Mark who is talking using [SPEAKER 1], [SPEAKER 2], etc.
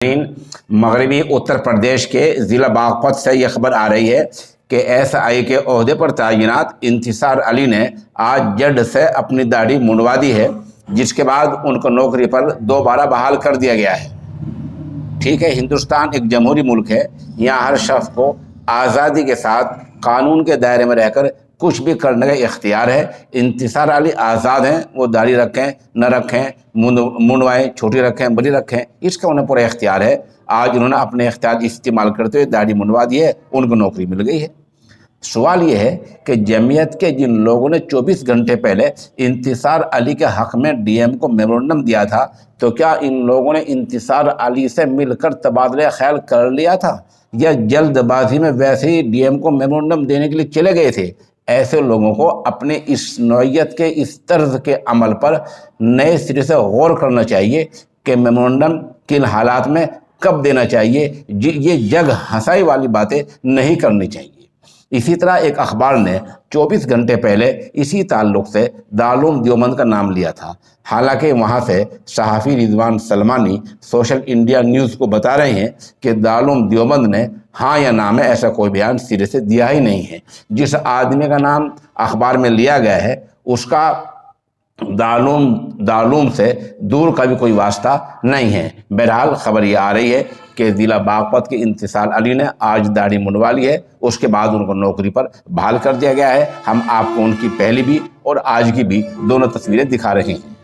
[SPEAKER 1] مغربی اتر پردیش کے ضلع باغپت سے یہ خبر آ رہی ہے کہ ایس آئی کے عہدے پر تعینات انتصار علی نے آج جج سے اپنی داڑھی منڈوا دی ہے، جس کے بعد ان کو نوکری پر دوبارہ بحال کر دیا گیا ہے۔ ٹھیک ہے، ہندوستان ایک جمہوری ملک ہے، یہاں ہر شخص کو آزادی کے ساتھ قانون کے دائرے میں رہ کر کچھ بھی کرنے کا اختیار ہے۔ انتصار علی آزاد ہیں، وہ داڑھی رکھیں نہ رکھیں، منڈوائیں، چھوٹی رکھیں بڑی رکھیں، اس کا انہیں پورا اختیار ہے۔ آج انہوں نے اپنے اختیار استعمال کرتے ہوئے داڑھی منڈوا دی ہے، ان کو نوکری مل گئی ہے۔ سوال یہ ہے کہ جمعیت کے جن لوگوں نے 24 گھنٹے پہلے انتصار علی کے حق میں ڈی ایم کو میمورنڈم دیا تھا، تو کیا ان لوگوں نے انتصار علی سے مل کر تبادلہ خیال کر لیا تھا، یا جلد بازی میں ویسے ہی ڈی ایم کو میمورنڈم دینے کے لیے چلے گئے تھے؟ ایسے لوگوں کو اپنے اس نوعیت کے اس طرز کے عمل پر نئے سرے سے غور کرنا چاہیے کہ میمورنڈم کن حالات میں کب دینا چاہیے۔ یہ جگ ہنسائی والی باتیں نہیں کرنی چاہیے۔ اسی طرح ایک اخبار نے 24 گھنٹے پہلے اسی تعلق سے دارالعلوم دیوبند کا نام لیا تھا، حالانکہ وہاں سے صحافی رضوان سلمانی سوشل انڈیا نیوز کو بتا رہے ہیں کہ دارالعلوم دیوبند نے ہاں یا نہ میں ایسا کوئی بیان سرے سے دیا ہی نہیں ہے۔ جس آدمی کا نام اخبار میں لیا گیا ہے اس کا دارالعلوم سے دور کا بھی کوئی واسطہ نہیں ہے۔ بہرحال خبر یہ آ رہی ہے کہ ضلع باغپت کے انتصار علی نے آج داڑھی منڈوا لی ہے، اس کے بعد ان کو نوکری پر بحال کر دیا گیا ہے۔ ہم آپ کو ان کی پہلی بھی اور آج کی بھی دونوں تصویریں دکھا رہے ہیں۔